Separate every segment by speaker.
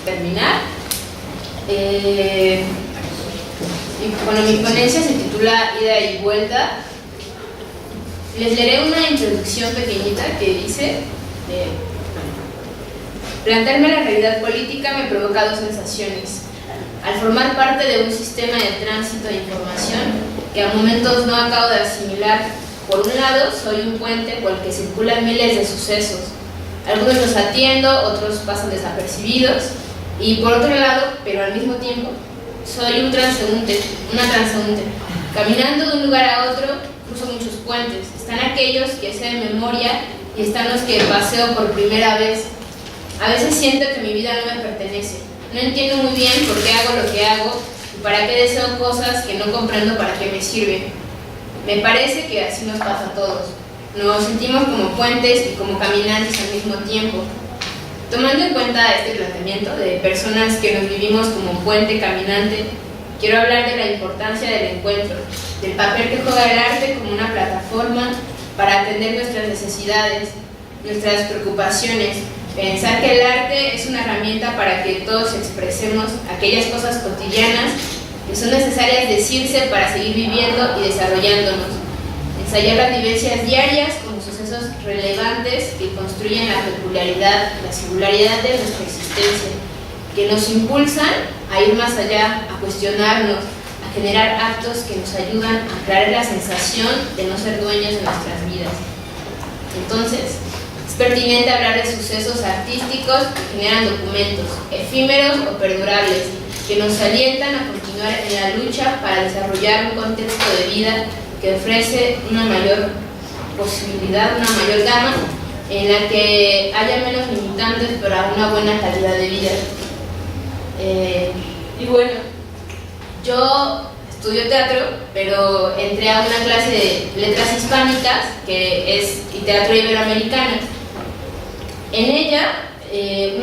Speaker 1: terminar. Bueno, mi ponencia se titula Ida y Vuelta. Les leeré una introducción pequeñita que dice: plantearme la realidad política me provoca dos sensaciones. Al formar parte de un sistema de tránsito de información que a momentos no acabo de asimilar, por un lado soy un puente por el que circulan miles de sucesos. Algunos los atiendo, otros pasan desapercibidos, y por otro lado, pero al mismo tiempo, soy un transeúnte, una transeúnte. Caminando de un lugar a otro, cruzo muchos puentes. Están aquellos que sé de memoria y están los que paseo por primera vez. A veces siento que mi vida no me pertenece. No entiendo muy bien por qué hago lo que hago y para qué deseo cosas que no comprendo para qué me sirven. Me parece que así nos pasa a todos. Nos sentimos como puentes y como caminantes al mismo tiempo. Tomando en cuenta este planteamiento de personas que nos vivimos como puente caminante, quiero hablar de la importancia del encuentro, del papel que juega el arte como una plataforma para atender nuestras necesidades, nuestras preocupaciones, pensar que el arte es una herramienta para que todos expresemos aquellas cosas cotidianas que son necesarias decirse para seguir viviendo y desarrollándonos, ensayar las vivencias diarias como sucesos relevantes que construyen la peculiaridad, la singularidad de nuestra existencia, que nos impulsan a ir más allá, a cuestionarnos, a generar actos que nos ayudan a crear la sensación de no ser dueños de nuestras vidas. Entonces, es pertinente hablar de sucesos artísticos que generan documentos, efímeros o perdurables, que nos alientan a continuar en la lucha para desarrollar un contexto de vida que ofrece una mayor posibilidad, una mayor gama, en la que haya menos limitantes para una buena calidad de vida. Y bueno, yo estudio teatro, pero entré a una clase de letras hispánicas, que es teatro iberoamericano. En ella,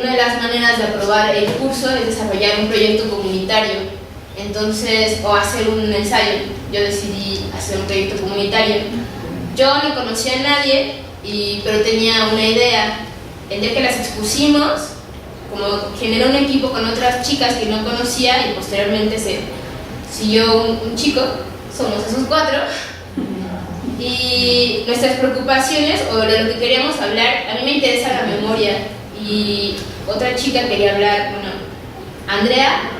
Speaker 1: una de las maneras de aprobar el curso es desarrollar un proyecto comunitario, entonces, o hacer un ensayo. Yo decidí hacer un proyecto comunitario. Yo no conocía a nadie, pero tenía una idea. El día que las expusimos, como generé un equipo con otras chicas que no conocía, y posteriormente se siguió un chico, somos esos 4. Y nuestras preocupaciones, o de lo que queríamos hablar, a mí me interesa la memoria, y otra chica quería hablar, bueno, a Andrea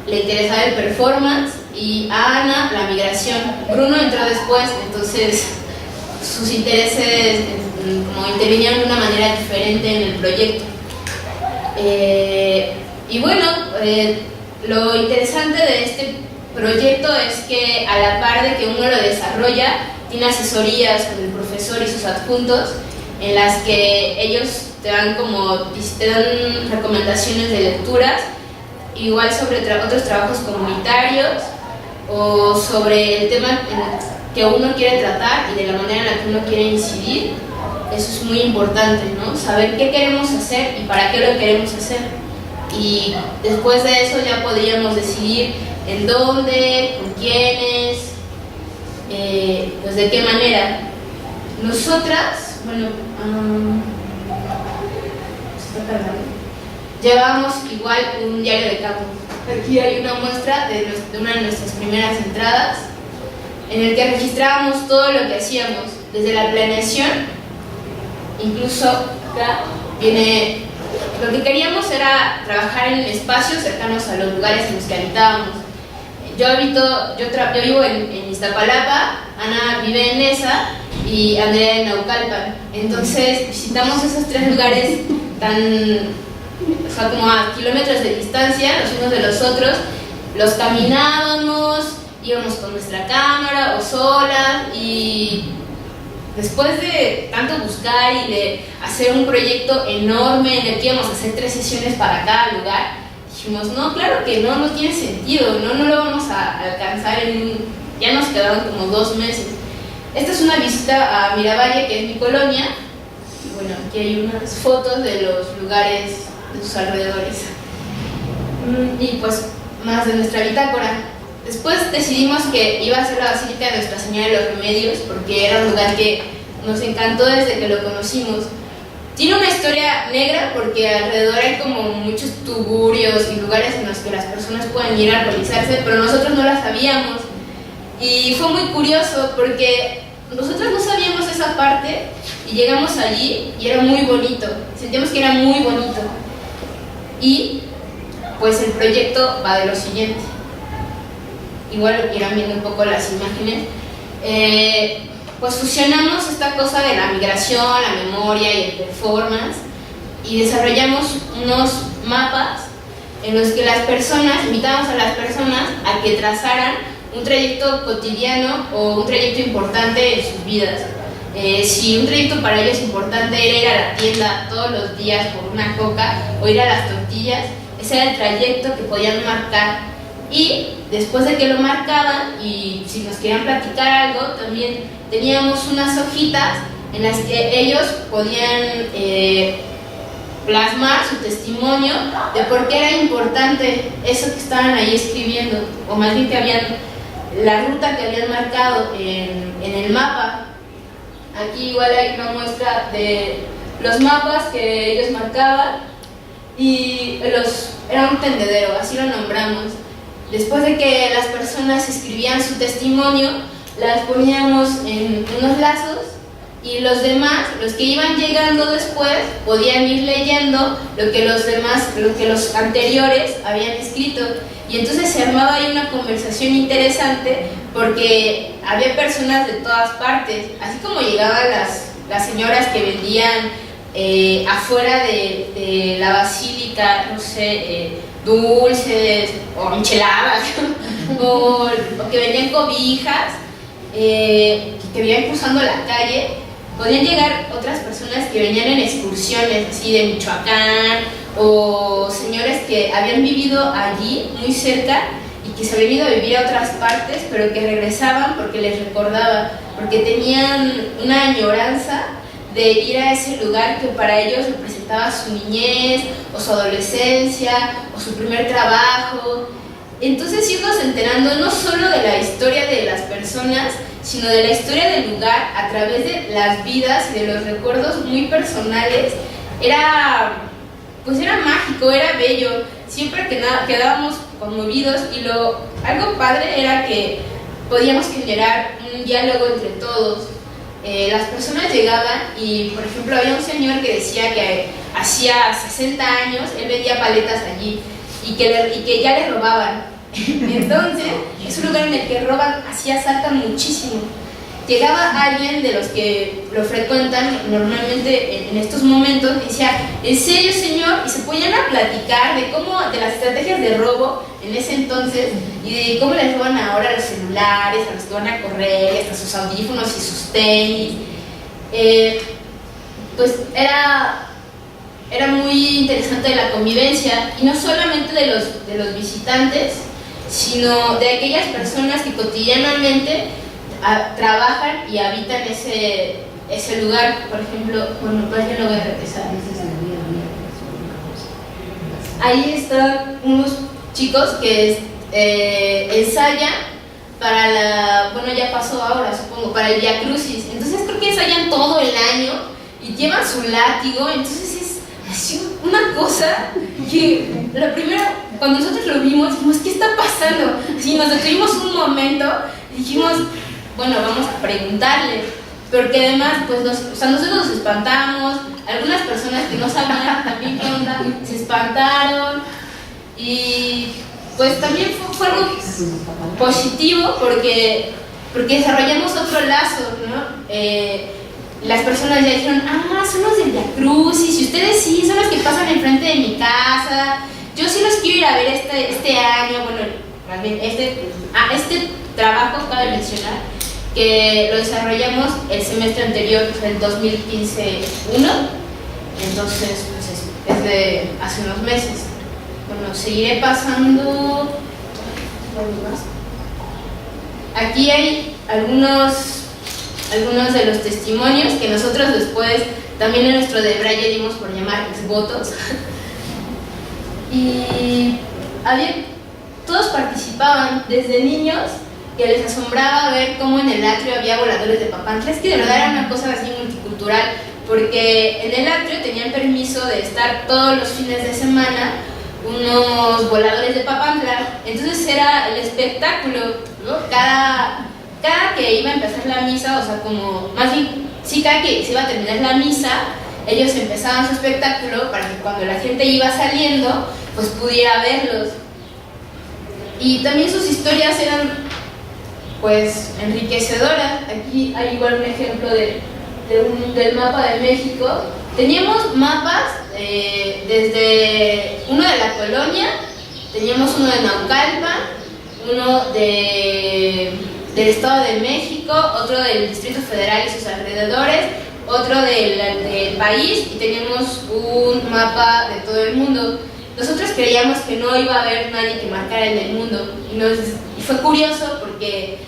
Speaker 1: le interesaba el performance, y a Ana la migración. Bruno entró después, entonces sus intereses como intervinieron de una manera diferente en el proyecto. Y bueno, lo interesante de este proyecto es que a la par de que uno lo desarrolla, tiene asesorías con el profesor y sus adjuntos, en las que ellos te dan recomendaciones de lecturas, igual sobre otros trabajos comunitarios, o sobre el tema que uno quiere tratar y de la manera en la que uno quiere incidir. Eso es muy importante, ¿no? Saber qué queremos hacer y para qué lo queremos hacer. Y después de eso ya podríamos decidir en dónde, con quiénes, pues de qué manera. Nosotras, bueno, llevamos igual un diario de campo. Aquí hay una muestra de una de nuestras primeras entradas, en el que registrábamos todo lo que hacíamos, desde la planeación, incluso acá viene, lo que queríamos era trabajar en espacios cercanos a los lugares en los que habitábamos. Yo vivo en Iztapalapa, Ana vive en Neza y Andrea en Naucalpan. Entonces visitamos esos 3 lugares como a kilómetros de distancia los unos de los otros. Los caminábamos, íbamos con nuestra cámara o solas, y después de tanto buscar y de hacer un proyecto enorme en el que íbamos a hacer 3 sesiones para cada lugar, dijimos, no, claro que no tiene sentido, no lo vamos a alcanzar ya nos quedaron como 2 meses. Esta es una visita a Miravalle, que es mi colonia. Bueno, aquí hay unas fotos de los lugares de sus alrededores. Y pues más de nuestra bitácora. Después decidimos que iba a ser la Basílica de Nuestra Señora de los Remedios, porque era un lugar que nos encantó desde que lo conocimos. Tiene una historia negra porque alrededor hay como muchos tugurios y lugares en los que las personas pueden ir a alcoholizarse, pero nosotros no la sabíamos. Y fue muy curioso porque nosotros no sabíamos esa parte y llegamos allí y era muy bonito, sentíamos que era muy bonito. Y pues el proyecto va de lo siguiente. Igual irán viendo un poco las imágenes. Pues fusionamos esta cosa de la migración, la memoria y el performance y desarrollamos unos mapas en los que las personas, invitamos a las personas a que trazaran un trayecto cotidiano o un trayecto importante en sus vidas. Si un trayecto para ellos importante era ir a la tienda todos los días por una coca o ir a las tortillas, ese era el trayecto que podían marcar. Y después de que lo marcaban, y si nos querían platicar algo, también teníamos unas hojitas en las que ellos podían plasmar su testimonio de por qué era importante eso que estaban ahí escribiendo, o más bien que habían, la ruta que habían marcado en el mapa. Aquí igual hay una muestra de los mapas que ellos marcaban y era un tendedero, así lo nombramos. Después de que las personas escribían su testimonio, las poníamos en unos lazos y los demás, los que iban llegando después, podían ir leyendo lo que los anteriores habían escrito. Y entonces se armaba ahí una conversación interesante porque había personas de todas partes, así como llegaban las señoras que vendían afuera de la basílica, no sé, dulces o micheladas o que vendían cobijas, que iban cruzando la calle. Podían llegar otras personas que venían en excursiones así de Michoacán, o señores que habían vivido allí muy cerca y que se habían ido a vivir a otras partes, pero que regresaban porque les recordaba, porque tenían una añoranza de ir a ese lugar que para ellos representaba su niñez o su adolescencia o su primer trabajo. Entonces irnos enterando no solo de la historia de las personas, sino de la historia del lugar a través de las vidas y de los recuerdos muy personales, era mágico, era bello. Siempre quedábamos conmovidos y algo padre era que podíamos generar un diálogo entre todos. Las personas llegaban y, por ejemplo, había un señor que decía que hacía 60 años él vendía paletas allí y que ya le robaban. Entonces, es un lugar en el que roban, así asaltan muchísimo. Llegaba alguien de los que lo frecuentan normalmente en estos momentos y decía, ¿en serio, señor? Y se ponían a platicar de las estrategias de robo en ese entonces y de cómo les roban ahora los celulares, a los que van a correr, hasta sus audífonos y sus tenis. Pues era muy interesante la convivencia, y no solamente de los visitantes, sino de aquellas personas que cotidianamente trabajan y habitan ese lugar. Por ejemplo, bueno, pues yo lo voy a regresar. Ahí están unos chicos que ensayan para ya pasó ahora, supongo, para el Vía Crucis. Entonces creo que ensayan todo el año y llevan su látigo. Entonces es así una cosa que lo primero, cuando nosotros lo vimos, dijimos, ¿qué está pasando? Así nos detuvimos un momento y dijimos, bueno, vamos a preguntarle, porque además, pues nosotros nos espantamos, algunas personas que no sabían también qué onda, se espantaron, y pues también fue algo positivo porque desarrollamos otro lazo, ¿no? Las personas ya dijeron, son los del Vía Crucis, y ustedes sí, son los que pasan enfrente de mi casa, yo sí los quiero ir a ver este año. Bueno, más bien este trabajo cabe mencionar que lo desarrollamos el semestre anterior, el 2015-1, entonces pues es de hace unos meses. Bueno, seguiré pasando. Aquí hay algunos de los testimonios que nosotros después también en nuestro de Braille dimos por llamar exvotos. Y todos participaban, desde niños que les asombraba ver cómo en el atrio había voladores de Papantla. Es que de verdad era una cosa así multicultural porque en el atrio tenían permiso de estar todos los fines de semana unos voladores de Papantla. Entonces era el espectáculo, ¿no? Cada que iba a empezar la misa, o sea, como, más bien, sí, cada que se iba a terminar la misa, ellos empezaban su espectáculo para que cuando la gente iba saliendo, pues pudiera verlos. Y también sus historias eran, pues, enriquecedoras. Aquí hay igual un ejemplo del mapa de México. Teníamos mapas desde uno de la colonia, teníamos uno de Naucalpan, uno del Estado de México, otro del Distrito Federal y sus alrededores, otro del país, y teníamos un mapa de todo el mundo. Nosotros creíamos que no iba a haber nadie que marcara en el mundo, y fue curioso porque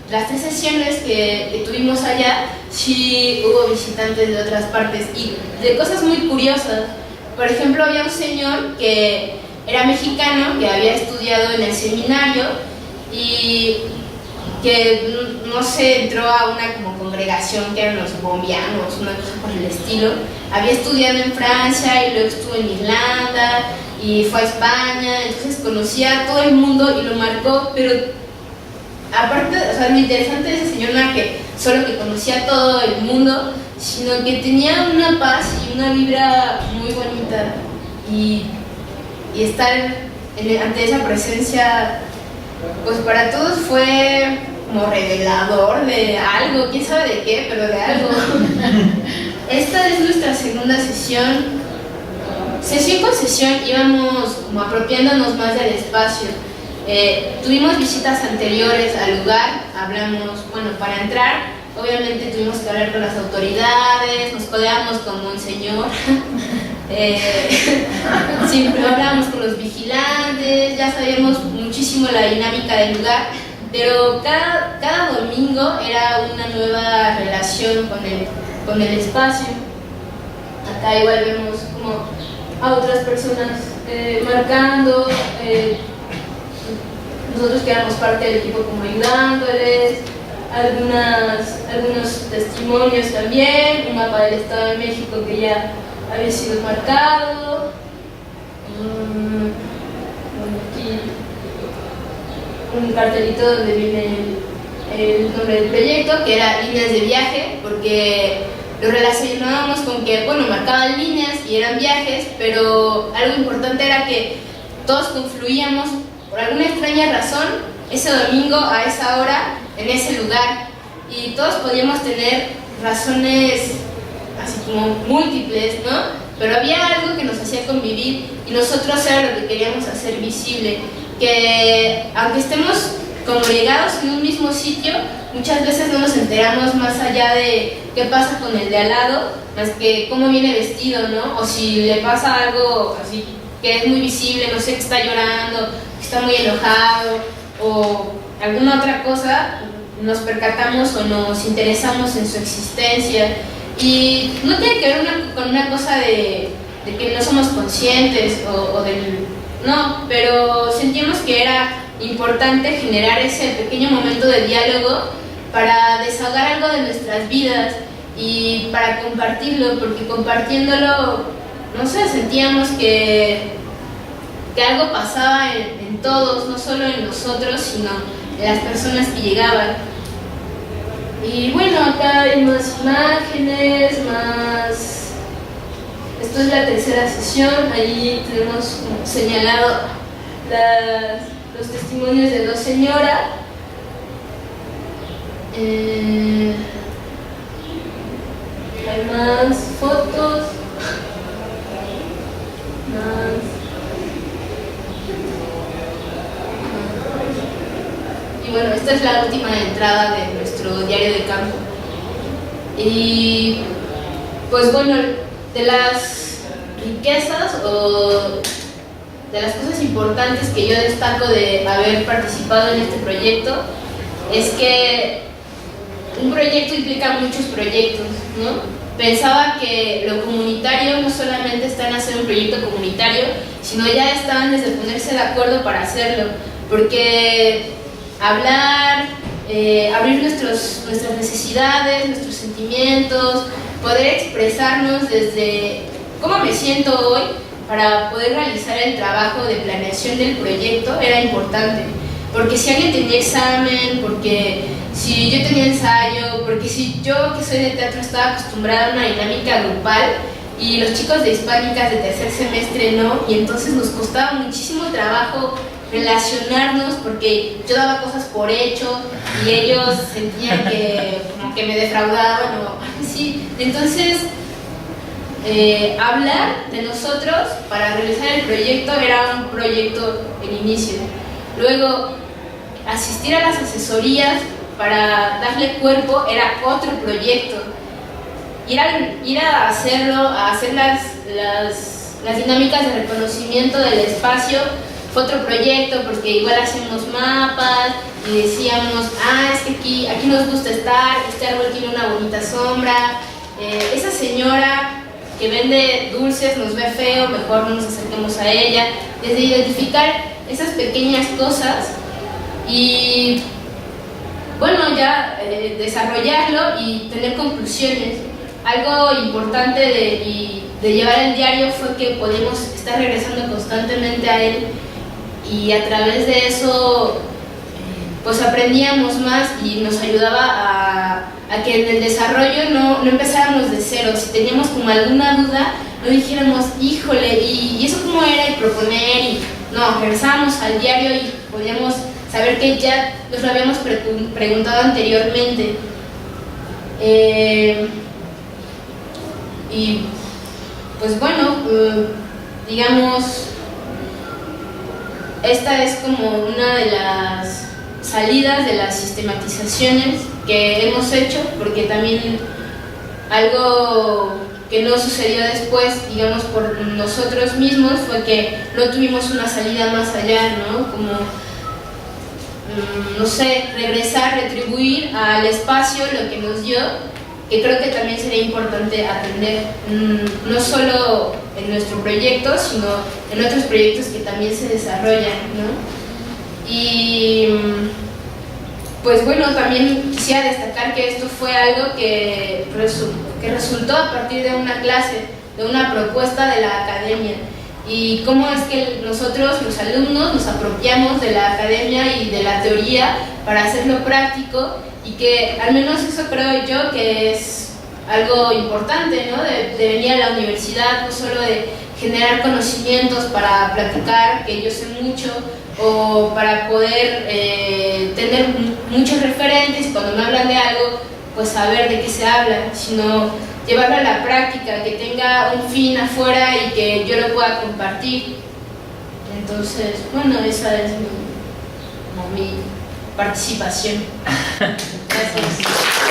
Speaker 1: las 3 sesiones que tuvimos allá, sí hubo visitantes de otras partes y de cosas muy curiosas. Por ejemplo, había un señor que era mexicano, que había estudiado en el seminario y que, no sé, entró a una como congregación que eran los bombianos, una cosa por el estilo. Había estudiado en Francia y luego estuvo en Irlanda y fue a España, entonces conocía a todo el mundo y lo marcó, pero aparte, o sea, lo interesante de ese señor no era que solo que conocía a todo el mundo, sino que tenía una paz y una vibra muy bonita, y estar ante esa presencia, pues para todos fue como revelador de algo, quién sabe de qué, pero de algo. Esta es nuestra segunda sesión. Sesión con sesión íbamos como apropiándonos más del espacio. Tuvimos visitas anteriores al lugar, hablamos, bueno, para entrar, obviamente tuvimos que hablar con las autoridades, nos codeamos con Monseñor, siempre hablábamos con los vigilantes, ya sabíamos muchísimo la dinámica del lugar, pero cada domingo era una nueva relación con el espacio. Acá igual vemos como a otras personas marcando, nosotros que éramos parte del equipo como ayudándoles, algunos testimonios también, un mapa del Estado de México que ya había sido marcado, aquí un cartelito donde viene el nombre del proyecto, que era líneas de viaje, porque lo relacionábamos con que, bueno, marcaban líneas y eran viajes, pero algo importante era que todos confluíamos por alguna extraña razón ese domingo a esa hora en ese lugar, y todos podíamos tener razones así como múltiples, ¿no? Pero había algo que nos hacía convivir y nosotros era lo que queríamos hacer visible, que aunque estemos congregados en un mismo sitio, muchas veces no nos enteramos más allá de qué pasa con el de al lado, más que cómo viene vestido, ¿no? O si le pasa algo así que es muy visible, no sé, que está llorando, que está muy enojado o alguna otra cosa, nos percatamos o nos interesamos en su existencia. Y no tiene que ver con una cosa de que no somos conscientes o del... No, pero sentimos que era importante generar ese pequeño momento de diálogo para desahogar algo de nuestras vidas y para compartirlo, porque compartiéndolo, no sé, sentíamos que algo pasaba en todos, no solo en nosotros, sino en las personas que llegaban. Y bueno, acá hay más imágenes, más... Esto es la tercera sesión, ahí tenemos señalado los testimonios de 2 señoras. Hay más fotos, y bueno, esta es la última entrada de nuestro diario de campo. Y pues bueno, de las riquezas o de las cosas importantes que yo destaco de haber participado en este proyecto es que un proyecto implica muchos proyectos, ¿no? Pensaba que lo comunitario no solamente está en hacer un proyecto comunitario, sino ya estaban desde ponerse de acuerdo para hacerlo, porque hablar, abrir nuestras necesidades, nuestros sentimientos, poder expresarnos desde cómo me siento hoy para poder realizar el trabajo de planeación del proyecto era importante. Porque si alguien tenía examen, porque si yo tenía ensayo, porque si yo que soy de teatro estaba acostumbrada a una dinámica grupal y los chicos de hispánicas de tercer semestre no, y entonces nos costaba muchísimo trabajo relacionarnos porque yo daba cosas por hecho y ellos sentían que como que me defraudaban o así. Entonces hablar de nosotros para realizar el proyecto era un proyecto en inicio. Luego asistir a las asesorías para darle cuerpo era otro proyecto. Ir a hacerlo, a hacer las dinámicas de reconocimiento del espacio fue otro proyecto, porque igual hacíamos mapas y decíamos, es que aquí nos gusta estar, este árbol tiene una bonita sombra, esa señora que vende dulces nos ve feo, mejor no nos acerquemos a ella. Desde identificar esas pequeñas cosas y bueno, ya desarrollarlo y tener conclusiones. Algo importante de llevar el diario fue que podíamos estar regresando constantemente a él y a través de eso pues aprendíamos más y nos ayudaba a que en el desarrollo no empezáramos de cero. Si teníamos como alguna duda, no dijéramos, híjole, y eso cómo era, y proponer, y no, regresábamos al diario y podíamos saber que ya nos lo habíamos preguntado anteriormente. Y pues bueno, digamos, esta es como una de las salidas de las sistematizaciones que hemos hecho, porque también algo que no sucedió después, digamos, por nosotros mismos, fue que no tuvimos una salida más allá, ¿no? Como, no sé, regresar, retribuir al espacio lo que nos dio, que creo que también sería importante atender, no solo en nuestro proyecto, sino en otros proyectos que también se desarrollan, ¿no? Y pues bueno, también quisiera destacar que esto fue algo que resultó a partir de una clase, de una propuesta de la academia, y cómo es que nosotros, los alumnos, nos apropiamos de la academia y de la teoría para hacerlo práctico, y que al menos eso creo yo que es algo importante, ¿no? De venir a la universidad, no solo de generar conocimientos para platicar, que yo sé mucho, o para poder tener muchos referentes cuando me hablan de algo, pues saber de qué se habla, sino llevarlo a la práctica, que tenga un fin afuera y que yo lo pueda compartir. Entonces, bueno, esa es mi participación. Gracias.